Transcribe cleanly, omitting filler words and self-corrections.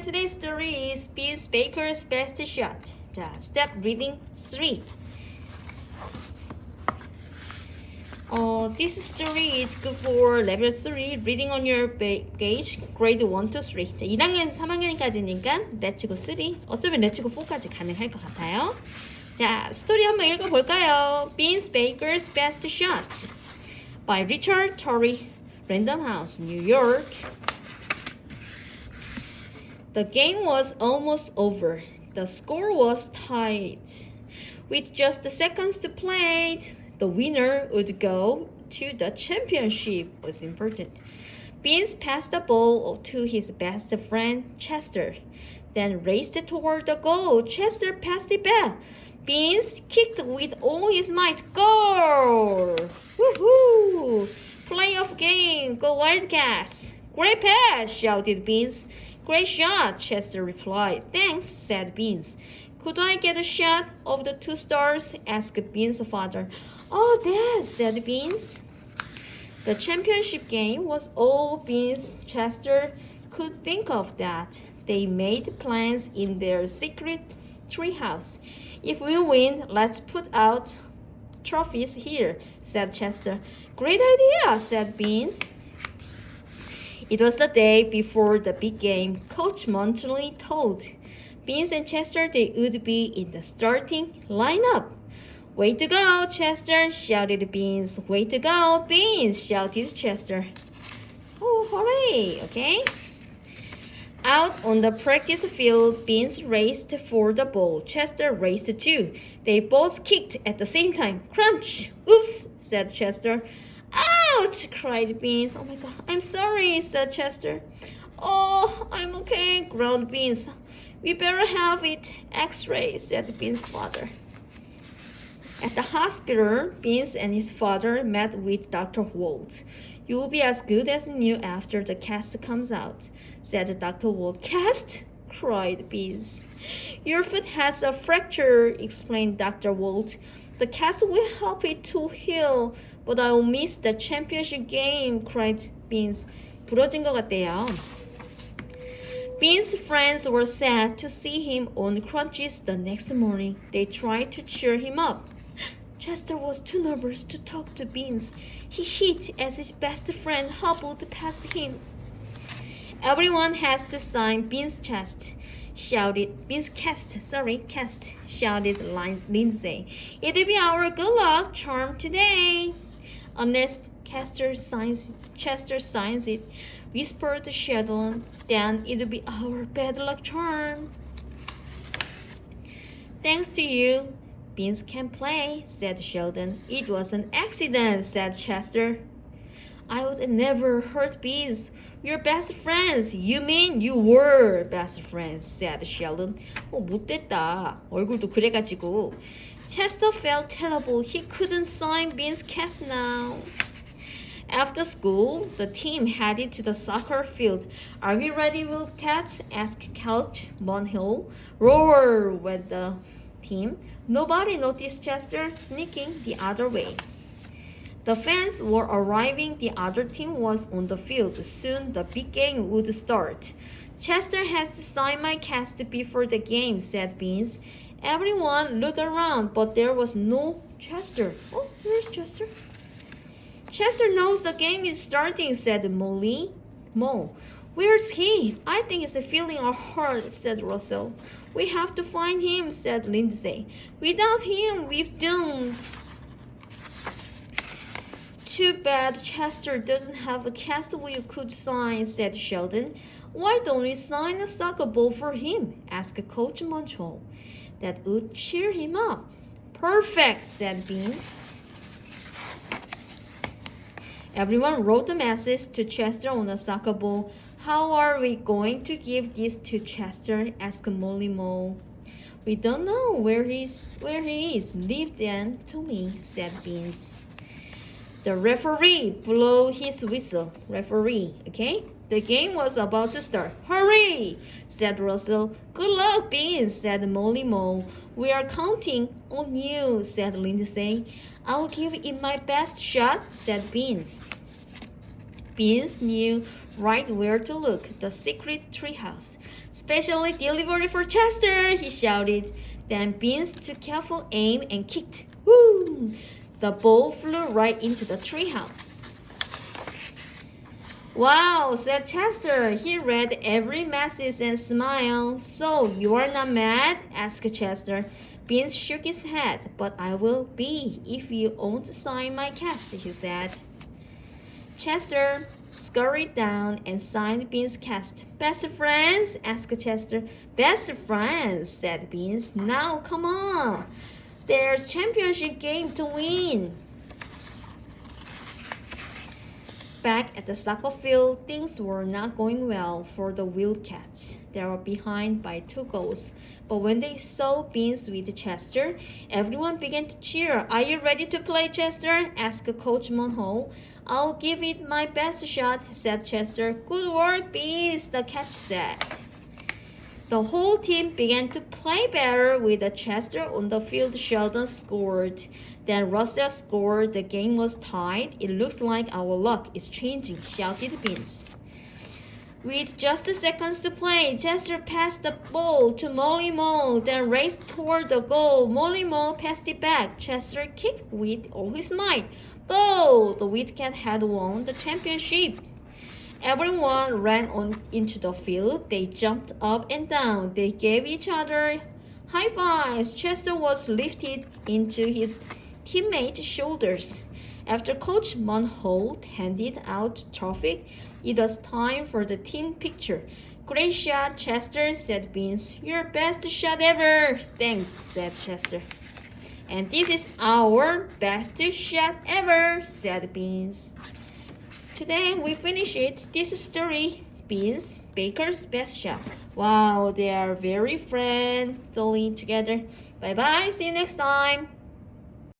today's story is Beans Baker's Best Shot. 자, step reading 3. This story is good for level 3, reading on your page, grade 1 to 3. 자, 1학년, 3학년까지니까 Let's Go 3, 어쩌면 Let's Go 4까지 가능할 것 같아요. 자, 스토리 한번 읽어볼까요? Beans Baker's Best Shot by Richard Torrey, Random House, New York. The game was almost over. The score was tied. With just seconds to play, the winner would go to the championship. Was important. Beans passed the ball to his best friend, Chester, then raced toward the goal. Chester passed it back. Beans kicked with all his might. Goal! Woohoo! Playoff game. Go Wildcats! Great pass! Shouted Beans. Great shot, Chester replied. Thanks, said Beans. Could I get a shot of the 2 stars? Asked Beans' father. Oh, Dad, said Beans. The championship game was all Beans Chester could think of that. They made plans in their secret treehouse. If we win, let's put out trophies here, said Chester. Great idea, said Beans. It was the day before the big game. Coach Montley told Beans and Chester they would be in the starting lineup. Way to go, Chester, shouted Beans. Way to go, Beans, shouted Chester. Oh, hooray, okay? Out on the practice field, Beans raced for the ball. Chester raced too. They both kicked at the same time. Crunch! Oops, said Chester. Ouch! Cried Beans. Oh my god, I'm sorry, said Chester. Oh, I'm okay, growled Beans. We better have it x-ray, said Beans' father. At the hospital, Beans and his father met with Dr. Walt. You'll be as good as new after the cast comes out, said Dr. Walt. Cast? Cried Beans. Your foot has a fracture, explained Dr. Walt. The cast will help it to heal. But I'll miss the championship game, cried Beans. 부러진 것 같대요. Beans' friends were sad to see him on crutches the next morning. They tried to cheer him up. Chester was too nervous to talk to Beans. He hid as his best friend hobbled past him. Everyone has to sign Beans' chest. Cast, shouted Lindsay. It'll be our good luck charm today. Unless Chester signs it, whispered Sheldon, then it'll be our bad luck charm. Thanks to you, Beans can play, said Sheldon. It was an accident, said Chester. I would never hurt Beans. We're best friends. You mean you were best friends, said Sheldon. 못됐다. 얼굴도 그래가지고. Chester felt terrible. He couldn't sign Beans' cast now. After school, the team headed to the soccer field. Are we ready, Wildcats? Asked Coach Monhill. Roar, went the team. Nobody noticed Chester sneaking the other way. The fans were arriving. The other team was on the field. Soon the big game would start. Chester has to sign my cast before the game, said Beans. Everyone looked around, but there was no Chester. Oh, where's Chester? Chester knows the game is starting, said Mo. Where's he? I think he's feeling our heart, said Russell. We have to find him, said Lindsay. Without him, we've doomed. Too bad Chester doesn't have a cast we could sign, said Sheldon. Why don't we sign a soccer ball for him? Asked Coach Montrol. That would cheer him up. Perfect, said Beans. Everyone wrote a message to Chester on a soccer ball. How are we going to give this to Chester? Asked Molly Mo. We don't know where he is. Leave them to me, said Beans. The referee blew his whistle. Referee, okay? The game was about to start. Hurry, said Russell. Good luck, Beans, said Molly Mo. We are counting on you, said Lindsay. I'll give it my best shot, said Beans. Beans knew right where to look, the secret treehouse. Specially delivered for Chester, he shouted. Then Beans took careful aim and kicked. Woo! The ball flew right into the treehouse. Wow, said Chester. He read every message and smiled. So, you are not mad? Asked Chester. Beans shook his head. But I will be if you won't sign my cast, he said. Chester scurried down and signed Beans' cast. Best friends? Asked Chester. Best friends, said Beans. Now, come on. There's championship game to win. Back at the soccer field, things were not going well for the Wildcats. They were behind by 2 goals. But when they saw Beans with Chester, everyone began to cheer. Are you ready to play, Chester? Asked Coach Monhole. I'll give it my best shot, said Chester. Good work, Beans, the catch said. The whole team began to play better with Chester on the field. Sheldon scored. Then Russell scored. The game was tied. It looks like our luck is changing, shouted Beans. With just seconds to play, Chester passed the ball to Molly Mole, then raced toward the goal. Molly Mole passed it back. Chester kicked with all his might. Goal! The Wildcat had won the championship. Everyone ran on into the field. They jumped up and down. They gave each other high fives. Chester was lifted into his teammates' shoulders. After Coach Monholt handed out trophy, it was time for the team picture. Great shot, Chester, said Beans. Your best shot ever. Thanks, said Chester. And this is our best shot ever, said Beans. Today we finished this story, Beans, Baker's best shot. Wow, they are very friendly together. Bye bye, see you next time.